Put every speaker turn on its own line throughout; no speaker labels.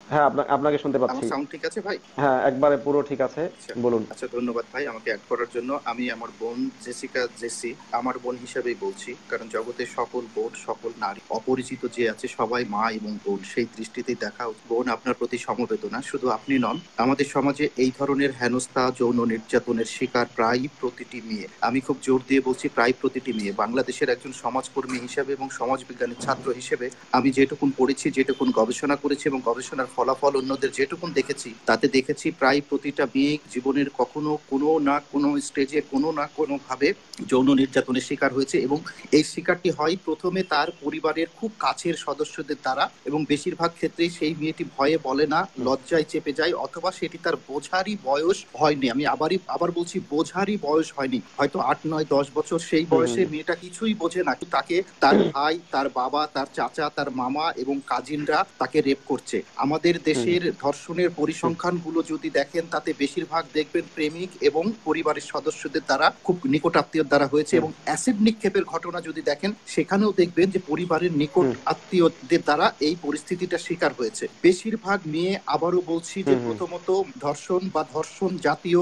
হ্যাঁ, আপনাকে শুনতে
আমার
পাচ্ছি।
সাউন্ড ঠিক আছে ভাই?
হ্যাঁ, একবারে পুরো ঠিক আছে।
আচ্ছা।
বলুন।
আচ্ছা, ধন্যবাদ ভাই আমাকে অ্যাড করার জন্য। আমি আমার বোন জেসিকা জেসি আমার বোন হিসেবেই বলছি, কারণ জগতের সকল বোন, সকল নারী, অপরিচিত যে আছে সবাই মা এবং বোন, সেই দৃষ্টিতেই দেখা উচিত। বোন, আপনার প্রতি সমবেদনা। শুধু আপনি নন, আমাদের সমাজে এই ধরনের হেনস্থা, যৌন নির্যাতনের শিকার প্রায় প্রতিটি মেয়ে। আমি খুব জোর দিয়ে বলছি, প্রায় প্রতিটি মেয়ে। বাংলাদেশের একজন সমাজকর্মী হিসেবে এবং সমাজবিজ্ঞানের ছাত্র হিসেবে আমি যেটুকুন পড়েছি, যেটুকুন গবেষণা করেছি এবং গবেষণার ফলাফল অন্যদের যেটুকুন দেখেছি, তাতে দেখেছি প্রায় প্রতিটা মেয়ে জীবনের কখনো কোনো না কোনো স্টেজে কোনো না কোনো ভাবে যৌন নির্যাতনের শিকার হয়েছে, এবং এই শিকারটি হয় প্রথমে তার পরিবারের খুব কাছের সদস্যদের দ্বারা, এবং বেশিরভাগ ক্ষেত্রেই সেই মেয়েটি ভয়ে বলে না,
হুম,
লজ্জায় চেপে যায়, অথবা সেটি তার বোঝারই বয়স হয়নি। আমি আবার বলছি, বোঝারই বয়স হয়নি। হয়তো 8, 9, 10 বছর সেই
হুম,
বয়সে
হুম,
মেয়েটা কিছুই বোঝে না, কিন্তু তাকে তার ভাই, তার বাবা, তার চাচা, তার মামা এবং কাজিনরা তাকে রেপ করছে। আমাদের
হুম,
দেশের ধর্ষণের
হুম,
পরিসংখ্যানগুলো যদি দেখেন, তাতে বেশিরভাগ দেখবেন প্রেমিক এবং পরিবারের সদস্যদের দ্বারা, খুব নিকট আত্মীয়র দ্বারা হয়েছে।
হুম,
এবং অ্যাসিড নিক্ষেপের ঘটনা যদি দেখেন, সেখানেও দেখবেন যে পরিবারের নিকট
হুম,
আত্মীয়দের দ্বারা এই পরিস্থিতিটা শিকার হয়েছে বেশিরভাগ মেয়ে। আবারও বলছি যে
হুম, হুম,
প্রথমত ধর্ষণ বা ধর্ষণ জাতীয়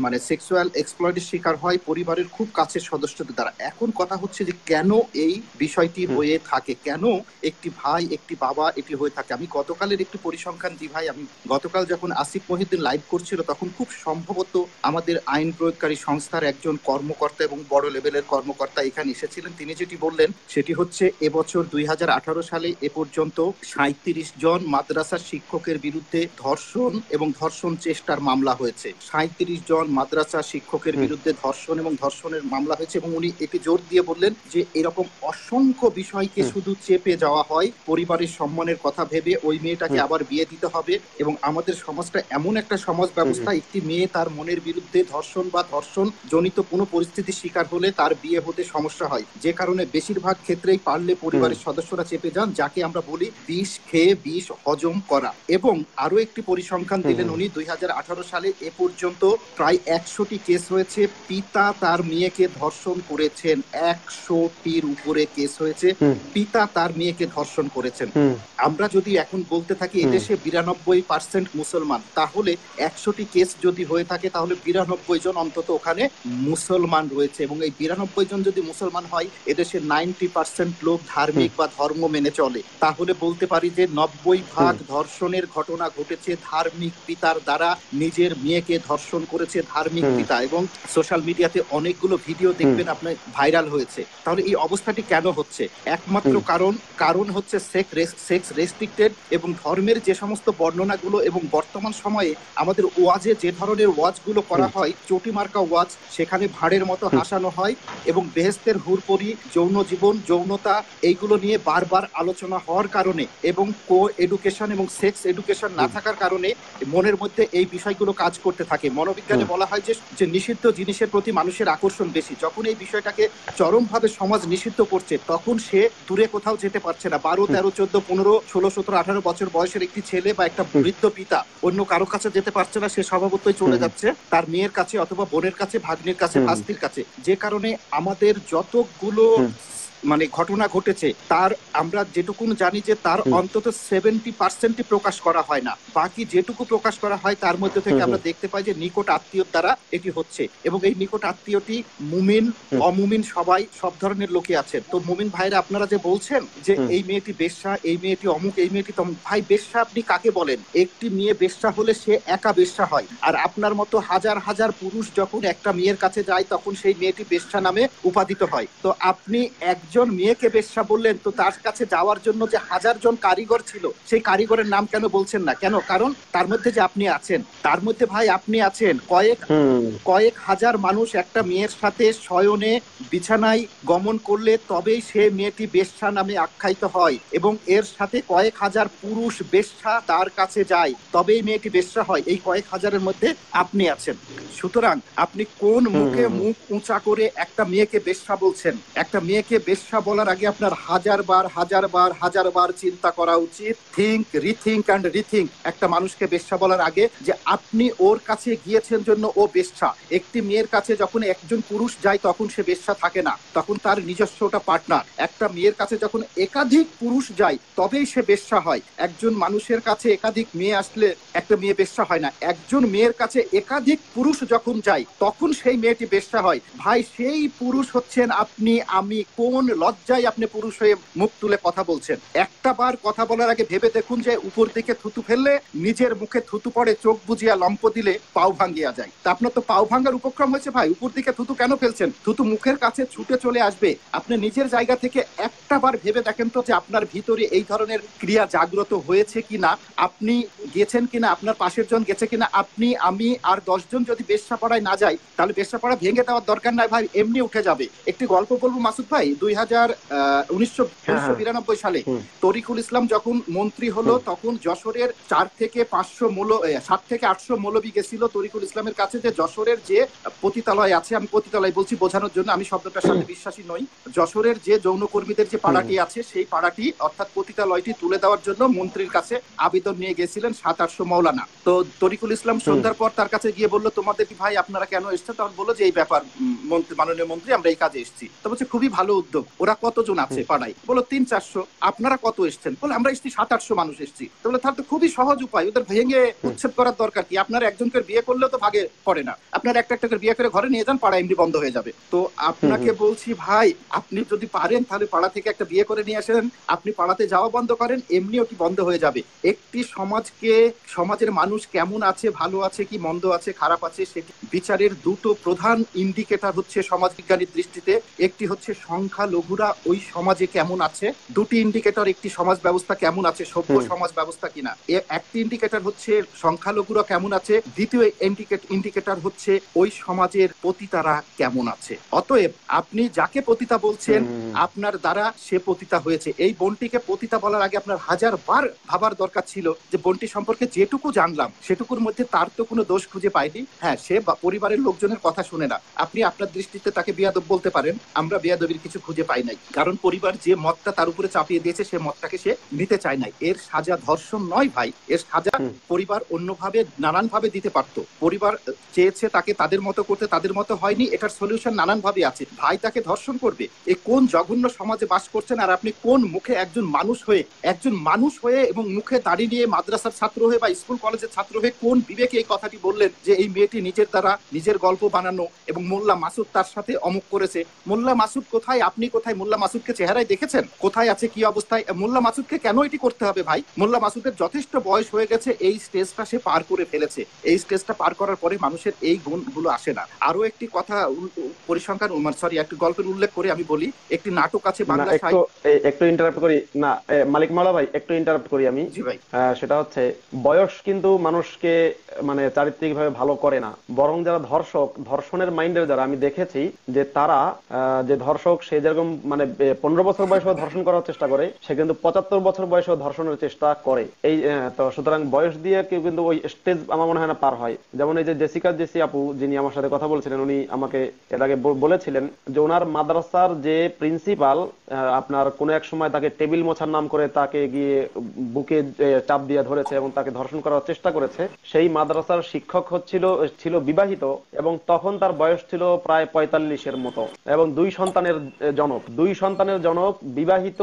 মানে সেক্সুয়াল এক্সপ্লয়েটের শিকার হয় পরিবারের খুব কাছের সদস্যদের দ্বারা। এখন কথা হচ্ছে যে কেন এই বিষয়টি
হুম,
হয়ে থাকে, কেন একটি ভাই, একটি বাবা এটি হয়ে থাকে। আমি গতকালের একটি পরিসংখ্যান দিই ভাই। আমি গতকাল যখন আসিফ মহিউদ্দিন লাইভ করছিল, তখন খুব সম্ভবত আমাদের আইন প্রয়োগকারী সংস্থার একজন কর্মকর্তা এবং বড় লেভেলের কর্মকর্তা এখানে এসেছিলেন। তিনি যেটি বললেন সেটি হচ্ছে, এবছর 2018 সালে এ পর্যন্ত 37 জন মাদ্রাসা শিক্ষকের বিরুদ্ধে ধর্ষণ এবং ধর্ষণ চেষ্টার মামলা হয়েছে। 37 জন মাদ্রাসা শিক্ষকের
হুম,
বিরুদ্ধে ধর্ষণ এবং ধর্ষণের মামলা হয়েছে। এবং উনি এটি জোর দিয়ে বললেন যে এরকম অসংখ্য বিষয়কে
হুম,
শুধু চেপে যাওয়া হয় পরিবারের সম্মানের কথা ভেবে, ওই মেয়েটাকে
হুম,
আবার বিয়ে দিতে হবে। এবং আমাদের সমাজটা এমন একটা সমাজ
হুম,
ব্যবস্থা, একটি মেয়ে তার মনের বিরুদ্ধে ধর্ষণ বা ধর্ষণ জনিত কোনো পরিস্থিতির শিকার হলে তার বিয়ে হতে সমস্যা হয়, যে কারণে বেশিরভাগ ক্ষেত্রেই পারলে
হুম,
পরিবারের সদস্যরা চেপে যান, যাকে আমরা বলি বিষ খেয়ে বিষ হজম করা। এবং আরো একটি পরিসংখ্যান
হুম,
দিলেন
হুম,
উনি, 2018 সালে এ পর্যন্ত প্রায় 100টি কেস হয়েছে, পিতা তার মেয়েকে ধর্ষণ করেছেন। 100টির উপরে কেস হয়েছে,
হুম,
পিতা তার মেয়েকে ধর্ষণ করেছেন।
হুম,
আমরা যদি এখন বলতে থাকি
হুম,
এদেশে 92% মুসলমান, তাহলে 100টি কেস যদি হয়ে থাকে, তাহলে 92 জন অন্তত ওখানে মুসলমান রয়েছে। এবং এই 92 জন যদি মুসলমান হয়, এদেশে 90% লোক
হুম,
ধার্মিক বা ধর্ম মেনে চলে, তাহলে বলতে পারি যে 90 ভাগ
হুম,
ধর্ষণের ঘটনা ঘটেছে ধার্মিক পিতার দ্বারা। নিজের মেয়েকে ধর্ষণ করেছে ধার্মিক
হুম,
পিতা। এবং সোশ্যাল মিডিয়াতে অনেকগুলো ভিডিও
হুম,
দেখবেন আপনার ভাইরাল হয়েছে। তাহলে এই অবস্থাটি কেন হচ্ছে? একমাত্র
হুম,
কারণ কারণ হচ্ছে সেক্স রেস্ট্রিক্টেড এবং ধর্মের যে সমস্ত বর্ণনাগুলো, এবং বর্তমান সময়ে আমাদের ওয়াজে যে ধরনের ওয়াজগুলো করা
হুম,
হয়, চটিমার্কা ওয়াজ, সেখানে ভাঁড়ের মতো
হুম,
হাসানো হয়, এবং বেহেস্তের হুরপরি, যৌন জীবন, যৌনতা, এইগুলো নিয়ে বারবার আলোচনা হওয়ার কারণে, এবং কো এডুকেশন এবং সেক্স এডুকেশন না
হুম,
থাকার কারণে মনের মধ্যে এই বিষয়গুলো কাজ করতে থাকে। মনোবিজ্ঞানে
হুম,
বলা হয় যে যে নিষিদ্ধ জিনিসের প্রতি মানুষের আকর্ষণ বেশি। যখন এই বিষয়টাকে চরমভাবে সমাজ নিষিদ্ধ করছে, তখন সে দূরে কোথাও যেতে পারছে না। 12, 13, 14, 15, 16, 17, 18 বছর বয়সের একটি ছেলে বা একটা
হুম,
বৃদ্ধ পিতা অন্য কারো কাছে যেতে পারছে না, সে স্বভাবতই চলে
হুম,
যাচ্ছে তার মেয়ের কাছে, অথবা বোনের কাছে, ভাগ্নের কাছে,
হুম,
ভাস্তির কাছে। যে কারণে আমাদের যতগুলো
হুম,
মানে ঘটনা ঘটেছে, তার আমরা যেটুকুন জানি যে তার
হুম,
অন্তত 70% প্রকাশ করা হয় না। বাকি যেটুকু প্রকাশ করা হয়, তার মধ্যে থেকে
হুম,
আমরা দেখতে পাই যে নিকট আত্মীয়র দ্বারা এটি হচ্ছে। এবং এই নিকট আত্মীয়টি মুমিন,
হুম,
অমুমিন, সবাই, সব ধরনের লোকই আছেন। তো মুমিন ভাইরা, আপনারা যে বলছেন যে
হুম,
এই মেয়েটি বেশ্যা, এই মেয়েটি অমুক, এই মেয়েটি তমুক, ভাই বেশ্যা আপনি কাকে বলেন? একটি মেয়ে বেশ্যা হলে সে একা বেশ্যা হয়। আর আপনার মতো হাজার হাজার পুরুষ যখন একটা মেয়ের কাছে যায়, তখন সেই মেয়েটি বেশ্যা নামে উপাদিত হয়। তো আপনি একজন মেয়েকে বেশ্যা বললেন, তো তার কাছে যাওয়ার জন্য যে হাজার জন কারিগর ছিল, সেই কারিগরের নাম কেন বলছেন না? কেন? কারণ তার মধ্যে যে আপনি আছেন, তার মধ্যে ভাই আপনি আছেন। কয়েক
হুম,
কয়েক হাজার মানুষ একটা মেয়ের সাথে শয়নে, বিছানায় গমন করলে তবেই সে মেয়েটি বেশ্যা নামে আখ্যায়িত হয়, এবং এর সাথে কয়েক হাজার পুরুষ বেশ্যা তার কাছে যায়, তবেই মেয়েটি বেশ্যা হয়। এই কয়েক হাজারের মধ্যে আপনি আছেন। সুতরাং আপনি কোন
হুম,
মুখে
হুম,
মুখ উঁচা করে একটা মেয়েকে বেশ্যা বলছেন? একটা মেয়েকে বেশ্যা বেশ্যা বলার আগে আপনার হাজার বার চিন্তা করা উচিত। Think, rethink and rethink. একটা মানুষকে বেশ্যা বলার আগে যে আপনি ওর কাছে গিয়েছেন জন্য ও বেশ্যা। একটি মেয়ের কাছে যখন একজন পুরুষ যায় তখন সে বেশ্যা থাকে না, তখন তার নিজস্ব ওটা পার্টনার। একটা মেয়ের কাছে যখন একাধিক পুরুষ যায় তবেই সে বেশ্যা হয়। একজন মানুষের কাছে একাধিক মেয়ে আসলে একটা মেয়ে বেশ্যা হয় না। একজন মেয়ের কাছে একাধিক পুরুষ যখন যায় তখন সেই মেয়েটি বেশ্যা হয়। ভাই, সেই পুরুষ হচ্ছেন আপনি আমি। কোন লজ্জায় আপনি পুরুষ হয়ে মুখ তুলে কথা বলছেন? একটা বার কথা বলার আগে ভেবে দেখুন যে উপর দিকে থুতু ফেললে নিজের মুখে থুতু পড়ে, চোখ বুজিয়া লম্প দিলে পাও ভাঙ্গিয়া যায়। তা আপনার তো পাও ভাঙ্গার উপক্রম হয়েছে ভাই। উপর দিকে থুতু কেন ফেলছেন? থুতু মুখের কাছে ছুটে চলে আসবে। আপনি নিজের জায়গা থেকে একটা বার ভেবে দেখেন তো যে আপনার ভিতরে এই ধরনের ক্রিয়া জাগ্রত হয়েছে কিনা, আপনি গেছেন কিনা, আপনার পাশের জন গেছে কিনা। আপনি, আমি আর 10 জন যদি বেশ্যাপাড়ায় না যাই তাহলে বেশ্যাপাড়া ভেঙে দেওয়ার দরকার নাই ভাই, এমনি উঠে যাবে। একটি গল্প বলবো মাসুদ ভাই। 1992 সালে তরিকুল ইসলাম যখন মন্ত্রী হলো তখন যশোরের 7 থেকে 800 মৌলবী গেছিল তরিকুল ইসলামের কাছে যে যশোরের যে পতিতালয় আছে, আমি পতিতালয় বলছি বোঝানোর জন্য, আমি শব্দটার সাথে বিশ্বাসী নই, যশোরের যে যৌনকর্মীদের যে পাড়াটি আছে সেই পাড়াটি অর্থাৎ পতিতালয়টি তুলে দেওয়ার জন্য মন্ত্রীর কাছে আবেদন নিয়ে গেছিলেন 700-800 মৌলানা। তো তরিকুল ইসলাম সন্ধ্যার পর তার কাছে গিয়ে বললো, তোমাদের কি ভাই আপনারা কেন এসছেন? তখন বললো যে এই ব্যাপার মন্ত্রী, মাননীয় মন্ত্রী, আমরা এই কাজে এসেছি। তো বলছে খুবই ভালো উদ্যোগ। ওরা কতজন আছে পাড়ায়? বলো 300-400। আপনারা কত এসছেন? বলে আমরা এসেছি 700-800 মানুষ এসেছি। তো বলে তাহলে তো খুবই সহজ উপায়, ওদের ভেঙে উচ্ছেদ করার দরকার কি? আপনার একজনকে বিয়ে করলেও তো ভাগে পড়ে না, আপনার একটা একটা করে বিয়ে করে ঘরে নিয়ে যান, পাড়া এমনি বন্ধ হয়ে যাবে। তো আপনাকে বলছি ভাই, আপনি যদি পারেন তাহলে পাড়া থেকে একটা বিয়ে করে নিয়ে আসেন, আপনি পাড়াতে যাওয়া বন্ধ করেন, এমনি ওটি বন্ধ হয়ে যাবে। একটি সমাজের মানুষ কেমন আছে, ভালো আছে কি মন্দ আছে, খারাপ আছে, সেটি বিচারের দুটো প্রধান ইন্ডিকেটর হচ্ছে সমাজবিজ্ঞানীর দৃষ্টিতে। একটি হচ্ছে সংখ্যালঘুরা ওই সমাজে কেমন আছে, দুটি ইন্ডিকেটর, একটি সমাজ ব্যবস্থা কেমন আছে, সভ্য সমাজ ব্যবস্থা কিনা। একটি ইন্ডিকেটর হচ্ছে সংখ্যালঘুরা কেমন আছে, দ্বিতীয় ইন্ডিকেটর হচ্ছে ওই সমাজের পতিতারা কেমন আছে। অতএব আপনি যাকে পতিতা বলছেন আপনার দ্বারা সে পতিতা হয়েছে। এই বোনটিকে পতিতা বলার আগে আপনার 1000 বার ভাবার দরকার ছিল যে বোনটি সম্পর্কে যেটুকু জানলাম সেটুকুর মধ্যে তার তো কোনো দোষ খুঁজে পাইনি। হ্যাঁ, সে পরিবারের লোকজনের কথা শুনে না, আপনি আপনার দৃষ্টিতে তাকে বেয়াদব বলতে পারেন, আমরা বেয়াদবির কিছু খুঁজে পাই নাই, কারণ পরিবার যে মতটা তার উপরে চাপিয়ে দিয়েছে সে মতটাকে সে নিতে চায় নাই। এর সাজা ধর্ষণ নয় ভাই, এর সাজা পরিবার অন্যভাবে নানান ভাবে দিতে পারতো। পরিবার চেয়েছে তাকে তাদের মতো করতে, তাদের মতো হয়নি, এটার সলিউশন নানান ভাবে আছে। ভাই তাকে ধর্ষণ করবে? এ কোন জঘন্য সমাজে বাস করছেন? আর আপনি কোন মুখে একজন মানুষ হয়ে এবং মুখে দাড়ি নিয়ে মাদ্রাসার ছাত্র হয়ে বা স্কুল কলেজের ছাত্র হয়ে কোন বিবেকে এই কথাটি বললেন যে এই মেয়েটি নিজের দ্বারা নিজের গল্প বানানো এবং মোল্লা মাসুদ তার সাথে অমুক করেছে? মোল্লা মাসুদ কোথায়, আপনি কোথায়? মোল্লা মাসুদকে চেহারায় দেখেছেন কোথায় আছে, কি অবস্থায়? মোল্লা মাসুদকে কেন এটি করতে হবে ভাই? মোল্লা মাসুদের যথেষ্ট বয়স হয়ে গেছে, এই স্টেজটা সে পার করে ফেলেছে। এই স্টেজটা পার করার পরে মানুষের এই গুণগুলো আসে না। আরো একটি কথা পরিসংখ্যান একটি গল্পের উল্লেখ করে আমি বলি, একটি নাটক আছে বাংলা
একটু ইন্টারাপ্ট করি না মালিক মাওলা ভাই, একটু ইন্টারাপ্ট করি আমি।
জি ভাই।
সেটা হচ্ছে বয়স কিন্তু মানুষকে মানে চারিত্রিক ভাবে ভালো করে না, বরং যারা ধর্ষণের মাইন্ডের যারা, আমি দেখেছি যে তারা যে ধর্ষক সে যেরকম মানে 15 বছর বয়সেও ধর্ষণ করার চেষ্টা করে, সে কিন্তু 75 বছর বয়সেও ধর্ষণের চেষ্টা করে। এই তো সুতরাং বয়স দিয়ে কেউ কিন্তু ওই স্টেজ আমার মনে হয় না পার হয়। যেমন এই যে জেসিকা জেসি আপু যিনি আমার সাথে কথা বলছিলেন, উনি আমাকে এর আগে বলেছিলেন যে ওনার মাদ্রাসার যে প্রিন্সিপাল আপনার কোন এক সময় তাকে টেবিল মোছার নাম করে তাকে গিয়ে বুকে চাপ দিয়ে ধরেছে এবং তাকে ধর্ষণ করার চেষ্টা করেছে। সেই মাদ্রাসার শিক্ষক ছিল বিবাহিত এবং তখন তার বয়স ছিল প্রায় 45-এর মতো এবং দুই সন্তানের জনক বিবাহিত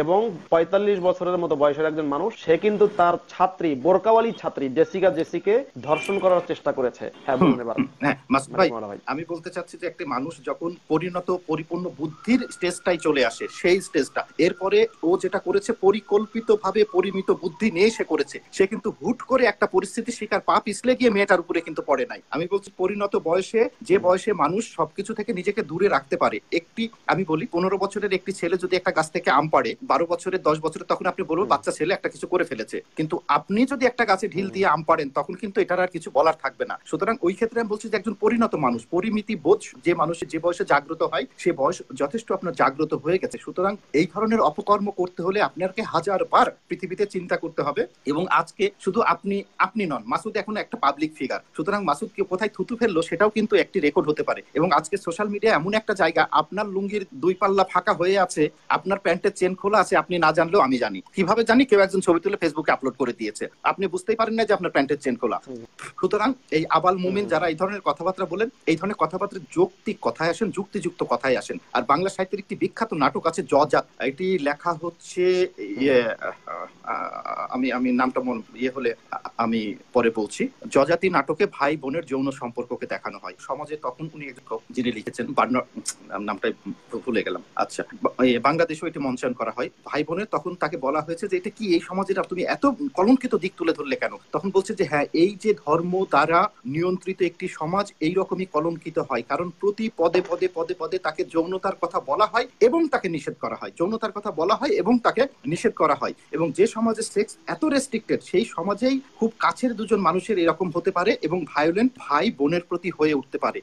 এবং 45 বছরের মতো বয়সের একজন মানুষ। সে কিন্তু তার ছাত্রী, বোরকাওয়ালি ছাত্রী জেসিকা জেসিকে ধর্ষণ করার চেষ্টা করেছে। হ্যাঁ বলুন এবার।
হ্যাঁ মাসুদ ভাই, আমি বলতে চাচ্ছি যে একটা মানুষ যখন পরিপূর্ণ বুদ্ধির স্টেজটাই চলে আসে, সেই স্টেজটা এরপরে ও যেটা করেছে পরিকল্পিতভাবে পরিমিত বুদ্ধি নিয়ে সে করেছে। সে কিন্তু হুট করে একটা পরিস্থিতি শিকার পা পিছলে গিয়ে মেয়েটার উপরে কিন্তু পড়ে নাই। আমি বলছি পরিণত বয়সে, যে বয়সে মানুষ সবকিছু থেকে নিজেকে দূরে রাখতে পারে। আমি বলি 15 বছরের একটি ছেলে যদি একটা গাছ থেকে আম পাড়ে, 12 বছরের 10 বছরের, তখন আপনি বলবেন বাচ্চা ছেলে একটা কিছু করে ফেলেছে। কিন্তু আপনি যদি একটা গাছে ঢিল দিয়ে আম পাড়েন তখন কিন্তু এটার আর কিছু বলার থাকবে না। সুতরাং ওই ক্ষেত্রে আমি বলছি যে একজন পরিণত মানুষ, পরিমিতি বোধ যে মানুষের যে বয়সে জাগ্রত হয়, সে বয়স যথেষ্ট আপনার জাগ্রত হয়ে গেছে। সুতরাং এই ধরনের অপকর্ম করতে হলে আপনাকে 1000 বার পৃথিবীতে চিন্তা করতে হবে। এবং আজকে শুধু আপনি নন, মাসুদ এখন একটা পাবলিক ফিগার, সুতরাং মাসুদ কোথায় থুতু ফেললো সেটাও কিন্তু একটি রেকর্ড হতে পারে। এবং আজকে সোশ্যাল মিডিয়া এমন একটা জায়গা, আপনার লুঙ্গির 2 পাল্লা ফাঁকা হয়ে আছে, আপনার প্যান্টের চেন খোলা আছে, আপনি না জানলেও আমি জানি। কিভাবে জানি? কেউ একজন ছবি তুলে ফেসবুকে আপলোড করে দিয়েছে, আপনি বুঝতেই পারেন না যে আপনার প্যান্টের চেন খোলা। সুতরাং এই আবাল মুমিন যারা এই ধরনের কথাবার্তা বলেন, এই ধরনের কথাবার্তা যৌক্তিক কথায় আসেন, যুক্তিযুক্ত কথায় আসেন। আর বাংলা সাহিত্যের একটি বিখ্যাত নাটক আছে জজাত, এটি লেখা হচ্ছে আমি আমি নামটা হলে আমি পরে বলছি। জজাতি নাটকে ভাই বোনের যৌন সম্পর্ককে দেখানো হয় সমাজে। তখন উনি যিনি লিখেছেন নামটা ভুলে গেলাম। আচ্ছা, বাংলাদেশেও এটি মঞ্চায়ন করা হয় ভাই বোনের। তখন তাকে বলা হয়েছে যে এটা কি, এই সমাজের তুমি এত কলঙ্কিত দিক তুলে ধরলে কেন? তখন বলছে যে হ্যাঁ, এই যে ধর্ম দ্বারা নিয়ন্ত্রিত একটি সমাজ এইরকমই কলঙ্কিত হয়, কারণ প্রতি পদে পদে পদে পদে তাকে যৌনতার কথা বলা হয় এবং তাকে নিষেধ করা হয়, যৌনতার কথা বলা হয় এবং তাকে নিষেধ করা হয়। এবং যে সমাজে সেক্স এত রেস্ট্রিক্টেড, সেই সমাজেই খুব কাছের দুজন মানুষের এরকম হতে পারে এবং ভায়োলেন্ট ভাই বোনের প্রতি হয়ে উঠতে পারে।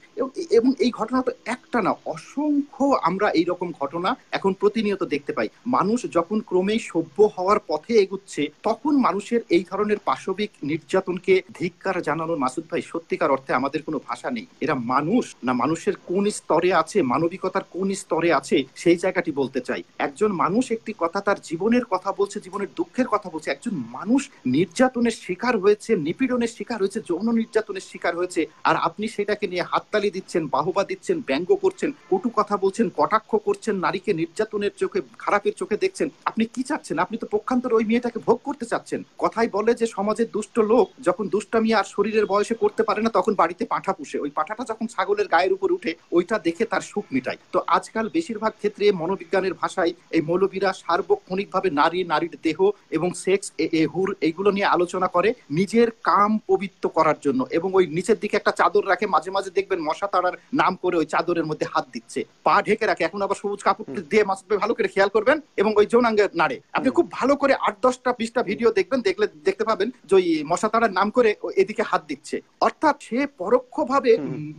এবং এই ঘটনা তো একটা না, অসংখ্য আমরা এইরকম ঘটনা এখন প্রতিনিয়ত দেখতে পাই। মানুষ যখন ক্রমেই সভ্য হওয়ার পথে এগুচ্ছে, তখন মানুষের এই ধরনের পাশবিক নির্যাতনকে ধিক্কার জানানোর, মাসুদ ভাই, সত্যিকার অর্থে আমাদের কোনো ভাষা নেই। এরা মানুষ না, মানুষের কোন স্তরে আছে, মানবিকতার কোন স্তরে আছে, সেই জায়গাটি বলতে চাই। একজন মানুষ একটি কথা, তার জীবনের কথা বলছে, জীবনের দুঃখের কথা বলছে। একজন মানুষ নির্যাতনের শিকার হয়েছে, নিপীড়নের শিকার হয়েছে, যৌন নির্যাতনের শিকার হয়েছে, আর আপনি সেটাকে নিয়ে হাততালি দিচ্ছেন, বাহবা দিচ্ছেন, ব্যঙ্গ করছেন, কটু কথা বলছেন, কটাক্ষ করছেন, নারীকে নির্যাতনের চোখে, খারাপের চোখে দেখছেন। আপনি কি চাচ্ছেন? আপনি তো পক্ষান্তরে ওই মেয়েটাকে ভোগ করতে চাচ্ছেন। কথাই বলে যে সমাজের দুষ্ট লোক যখন দুষ্টামি আর শরীরের বয়সে করতে পারে না, তখন বাড়িতে পাঁঠা পুষে। ওই পাঁঠাটা যখন ছাগলের গায়ের উপর উঠে, ওইটা দেখে তার সুখ মিটায়। তো আজকাল বেশিরভাগ ক্ষেত্রে মনোবিজ্ঞানের ভাষায় এই মৌলবীরা সার্বক্ষণিকভাবে নারী, নারীর দেহ এবং সেক্স, হুর, এইগুলো নিয়ে আলোচনা করে নিজের কাম পবিত্র করার জন্য। এবং ওই নিচের দিকে একটা চাদর রাখে, মাঝে মাঝে দেখবেন মশা তাড়ার নাম করে ওই চাদরের মধ্যে হাত দিচ্ছে, পা ঢেকে রাখে। এখন আবার সবুজ কাপড় দিয়ে, মাসুদ ভাই ভালো করে খেয়াল করবেন, এবং ওই যৌনাঙ্গে নাড়ে। আপনি খুব ভালো করে 8-10টা ভিডিও দেখবেন, দেখলে দেখতে পাবেন যে ওই মশা তাড়ার নাম করে এদিকে হাত দিচ্ছে। অর্থাৎ সে পরোক্ষভাবে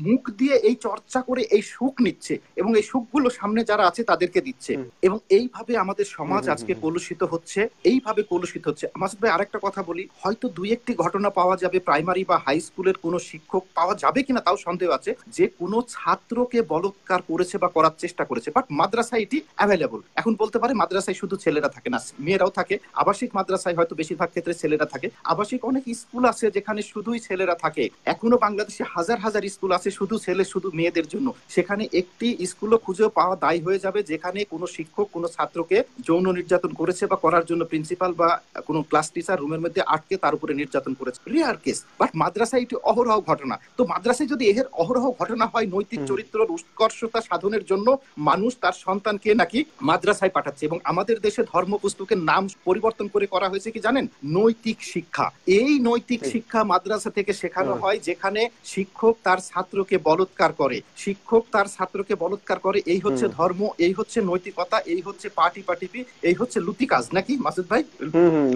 মুখ দিয়ে এই চর্চা করে এই সুখ নিচ্ছে এবং এই সুখগুলো সামনে যারা আছে তাদেরকে দিচ্ছে। এবং এইভাবে আমাদের সমাজ আজকে কলুষিত হচ্ছে, এইভাবে কলুষিত হচ্ছে। মাসুদ ভাই আরেকটা কথা বলি, হয়তো দুই একটি ঘটনা পাওয়া যাবে, প্রাইমারি বা হাই স্কুলের কোনো শিক্ষক পাওয়া যাবে কিনা তাও সন্দেহ আছে, যে কোনো ছাত্রকে বলৎকার করেছে বা করার চেষ্টা করেছে। বাট মাদ্রাসায় এটি অ্যাভেলেবল। এখন বলতে পারে মাদ্রাসায় শুধু ছেলেরা থাকে না, মেয়েরাও থাকে। আবাসিক মাদ্রাসায় হয়তো বেশিরভাগ ক্ষেত্রে ছেলেরা থাকে। আবাসিক অনেক স্কুল আছে যেখানে শুধুই ছেলেরা থাকে। এখনো বাংলাদেশে হাজার হাজার স্কুল আছে শুধু ছেলে, শুধু মেয়েদের জন্য। সেখানে একটি স্কুলও খুঁজে পাওয়া দায়ী হয়ে যাবে যেখানে কোনো শিক্ষক কোনো ছাত্রকে যৌন নির্যাতন করেছে বা করার জন্য প্রিন্সিপাল বা কোনো ক্লাস টিচার রুমের মধ্যে আটকে তার উপরে নির্যাতন করেছে। রিয়ার কেস, বাট মাদ্রাসায় এটি অহরহ ঘটনা। তো মাদ্রাসায় যদি এর অহরহ ঘটনা হয়, নৈতিক চরিত্রের উৎকর্ষতা সাধনের জন্য মানুষ তার সন্তানকে নাকি মাদ্রাসায় পাঠাচ্ছে। এবং আমাদের দেশে ধর্ম পুস্তকের নাম পরিবর্তন করে করা হয়েছে কি জানেন? নৈতিক শিক্ষা। এই নৈতিক শিক্ষা মাদ্রাসা থেকে শেখানো হয়, যেখানে শিক্ষক তার ছাত্রকে বলৎকার করে, শিক্ষক তার ছাত্রকে বলৎকার করে। এই হচ্ছে ধর্ম, এই হচ্ছে নৈতিকতা, এই হচ্ছে পাটি পাটিপি, এই হচ্ছে লুতি কাজ, নাকি মাসুদ ভাই?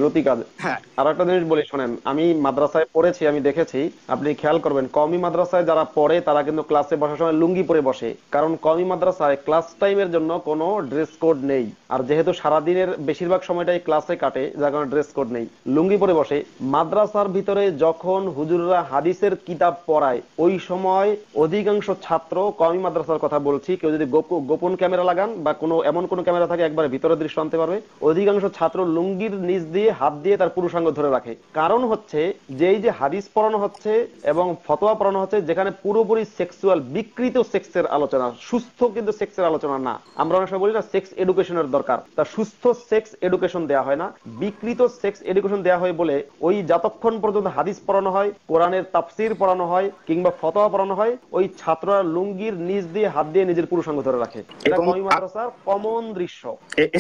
লুতি কাজ।
হ্যাঁ।
আর একটা জিনিস বলি শোনেন, আমি মাদ্রাসায় পড়েছি, আমি দেখেছি, আপনি খেয়াল করবেন কওমি মাদ্রাসায় যারা পড়ে তারা কিন্তু ক্লাসে বসার সময় লুঙ্গি পরে বসে, কারণ কওমি মাদ্রাসায় ক্লাস টাইমের জন্য কোনো ড্রেস কোড নেই। আর যেহেতু সারাদিনের বেশিরভাগ সময়টাই ক্লাসে কাটে, যার কারণে ড্রেস কোড নেই, লুঙ্গি পরে বসে। মাদ্রাসার ভিতরে যখন হুজুররা হাদিসের কিতাব পড়ায়, ওই সময় অধিকাংশ ছাত্র, কওমি মাদ্রাসার কথা বলছি, কেউ যদি গোপন ক্যামেরা লাগান বা কোনো এমন কোনো ক্যামেরা থাকে একবারে ভিতরের দৃশ্য আনতে পারবে, অধিকাংশ ছাত্র লুঙ্গির নিচ দিয়ে হাত দিয়ে তার পুরুষাঙ্গ ধরে রাখে। কারণ হচ্ছে যে এই যে হাদিস পড়ানো হচ্ছে এবং ফতোয়া পড়ানো হচ্ছে, যেখানে পুরোপুরি সেক্সুয়াল বিকৃত সেক্সের আলোচনা, সুস্থ কিন্তু সেক্সের আলোচনা না। আমরা অনেক সময় বলি না সেক্স এডুকেশনের দরকার, তা সুস্থ সেক্স এডুকেশন দেওয়া হয় না, বিকৃত সেক্স এডুকেশন দেওয়া হয় বলে ওই যতক্ষণ পর্যন্ত হাদিস পড়ানো হয়, কোরআনের তাফসির পড়ানো হয় কিংবা ফতোয়া পড়ানো হয়, ওই ছাত্ররা লুঙ্গির নিচ দিয়ে হাত দিয়ে নিজের পুরুষাঙ্গ ধরে রাখে। এটা কওমি মাদ্রাসার কমন দৃশ্য।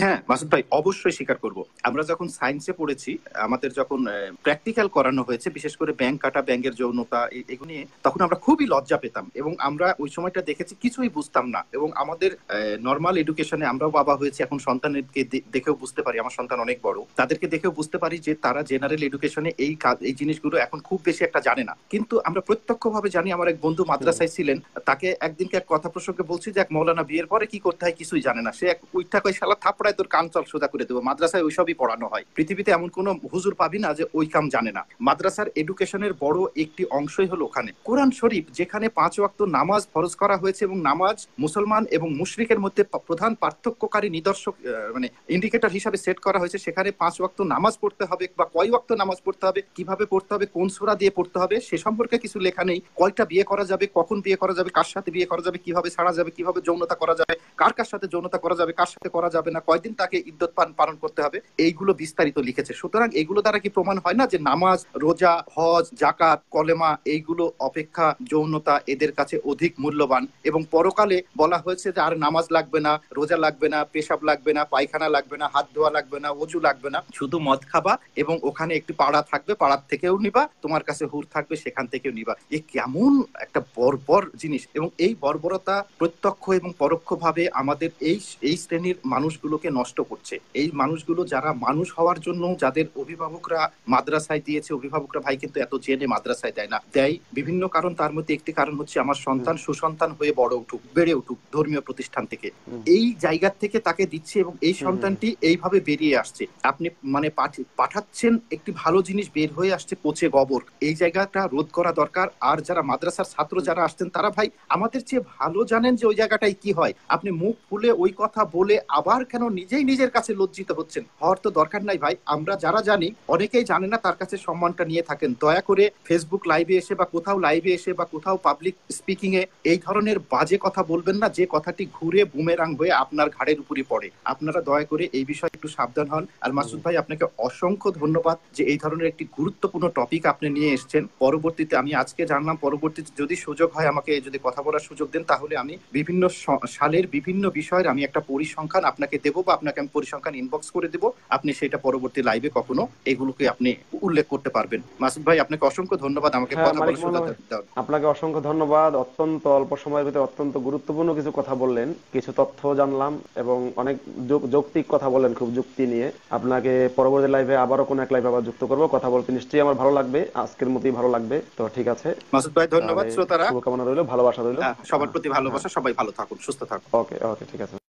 হ্যাঁ মাসুদ ভাই, অবশ্যই স্বীকার করব। আমরা যখন সায়েন্সে পড়েছি, আমাদের যখন প্র্যাকটিক্যাল করানো হয়েছে, বিশেষ করে ব্যাংক কাটা, ব্যাংকের যৌনতা, এগুলো নিয়ে, তখন আমরা খুবই লজ্জা পেতাম এবং আমরা ওই সময়টা দেখেছি কিছুই বুঝতাম না। এবং আমাদের নর্মাল এডুকেশনে আমরাও বাবা হয়েছি, এখন সন্তানকে দেখেও বুঝতে পারি, আমার সন্তান অনেক বড়, তাদেরকে দেখেও বুঝতে পারি যে তারা জেনারেল এডুকেশনে এই জিনিসগুলো এখন খুব বেশি একটা জানে না। কিন্তু আমরা প্রত্যক্ষভাবে জানি। আমার এক বন্ধু মাদ্রাসায় ছিলেন, তাকে একদিনকে এক কথা প্রসঙ্গে বলছি যে এক মৌলানা বিয়ের পরে কি করতে হয় কিছুই জানে না। সে এক উইঠা কই শালা থাপড়ায় তোর কান চল সোজা করে দেবো। মাদ্রাসায় ওইসবই পড়ানো হয়। পৃথিবীতে এমন কোন হুজুর পাবি না যে ওই কাম জানে না। মাদ্রাসার এডুকেশনের বড় একটি অংশই হলো ওখানে কোরআন শরীফ, যেখানে 5 ওয়াক্ত নামাজ ফরজ করা হয়েছে এবং নামাজ মুসলমান এবং মুশরিক মুশরিকের মধ্যে প্রধান পার্থক্যকারী নিদর্শক মানে ইন্ডিকেটর হিসাবে সেট করা হয়েছে, সেখানে 5 ওয়াক্ত নামাজ পড়তে হবে বা কয় ওয়াক্ত নামাজ পড়তে হবে, কিভাবে পড়তে হবে, কোন সূরা দিয়ে পড়তে হবে সে সম্পর্কে কিছু লেখা নেই। কয়টা বিয়ে করা যাবে, কখন বিয়ে করা যাবে, কার সাথে বিয়ে করা যাবে, কিভাবে ছাড়া যাবে, কিভাবে যৌনতা করা যাবে, কার কার সাথে যৌনতা করা যাবে, কার সাথে করা যাবে না, কয়দিন তাকে ইদ্যত পালন করতে হবে, এইগুলো বিস্তারিত লিখেছে। সুতরাং এগুলো দ্বারা কি প্রমাণ হয় না যে নামাজ, রোজা, হজ, জাকাত, কলেমা এইগুলো অপেক্ষা যৌনতা এদের কাছে অধিক মূল্যবান? এবং পরকালে বলা হয়েছে যে আর নামাজ লাগবে না, রোজা লাগবে না, পেশাব লাগবে না, পায়খানা লাগবে না, হাত ধোয়া লাগবে না, ওযু লাগবে না, শুধু মদ খাবা এবং ওখানে একটি পাড়া থাকবে, পাড়ার থেকেও নিবা, তোমার কাছে হুর থাকবে, সেখান থেকেও নিবা। এ কেমন একটা বর্বর জিনিস! এবং এই বর্বরতা প্রত্যক্ষ এবং পরোক্ষভাবে আমাদের এই শ্রেণীর মানুষগুলোকে নষ্ট করছে। এই মানুষগুলো যারা মানুষ হওয়ার জন্য যাদের অভিভাবকরা মাদ্রাসায় দিয়েছে, অভিভাবকরা ভাই কিন্তু এত জেনে মাদ্রাসায় দেয় না, দেয় বিভিন্ন কারণ। তার মধ্যে একটি কারণ হচ্ছে আমার সন্তান সুসন্তান হয়ে বড় উঠুক, বেড়ে উঠুক ধর্মীয় প্রতিষ্ঠান থেকে, এই জায়গা থেকে তাকে দিচ্ছে এবং এই সন্তানটি এইভাবে বেরিয়ে আসছে। আপনি মানে পাঠাচ্ছেন একটি ভালো জিনিস বের হয়ে আসছে পচে গোবর। এই জায়গাটা রোধ করা দরকার। আর যারা মাদ্রাসার ছাত্র যারা আসছেন তারা ভাই আমাদের চেয়ে ভালো জানেন যে ওই জায়গাটায় কি হয়। আপনি মুখ খুলে ওই কথা বলে আবার কেন নিজেই নিজের কাছে লজ্জিত হচ্ছেন? হওয়ার তো দরকার নাই ভাই। আমরা যারা জানি, অনেকেই জানে না, তার কাছে সম্মানটা নিয়ে থাকেন। দয়া করে ফেসবুক লাইভে এসে বা কোথাও লাইভে এসে বা কোথাও পাবলিক স্পিকিং এ এই ধরনের বাজে কথা বলবেন না, যে কথাটি ঘুরে বুমেরাং হয়ে আপনার ঘাড়ের উপরই পড়ে। আপনারা দয়া করে এই বিষয়ে একটু সাবধান হন। আর মাসুদ ভাই, আপনাকে অসংখ্য ধন্যবাদ যে এই ধরনের একটি গুরুত্বপূর্ণ টপিক আপনি নিয়ে এসেছেন। পরবর্তীতে আমি আজকে জানলাম, পরবর্তীতে যদি সুযোগ হয় আমাকে যদি কথা বলার সুযোগ দেন, তাহলে আমি বিভিন্ন সালের বিভিন্ন বিষয়ের আমি একটা পরিসংখ্যান আপনাকে দেবো বা আপনাকে আমি পরিসংখ্যান ইনবক্স করে দেবো। আপনি সেটা পরবর্তী লাইভে কখনো এগুলোকে আপনি উল্লেখ করতে পারবেন। মাসুদ ভাই, আপনাকে অসংখ্য ধন্যবাদ আমাকে কথা
মানিক
বলার
মোল্লা
সুযোগ
ভাই,
দেওয়ার।
আপনাকে অসংখ্য ধন্যবাদ। অত্যন্ত অল্প সময়ের ভিতরে অত্যন্ত গুরুত্বপূর্ণ কিছু কথা বললেন, কিছু তথ্য জানলাম এবং অনেক যৌক্তিক কথা বললেন, খুব যুক্তি নিয়ে। আপনাকে পরবর্তী লাইভে আবারও কোনো এক লাইভে আবার যুক্ত করবো, কথা বলতে নিশ্চয়ই আমার ভালো লাগবে, আজকের মতোই ভালো লাগবে। তো ঠিক আছে,
মাসুদ ভাই
তাহলে
ধন্যবাদ। শ্রোতারা
শুভকামনা রইলো, ভালোবাসা রইলো।
সবার প্রতি
হ্যাঁ,
ভালোবাসা। সবাই ভালো থাকুন, সুস্থ থাকুন।
ওকে ওকে, ঠিক আছে।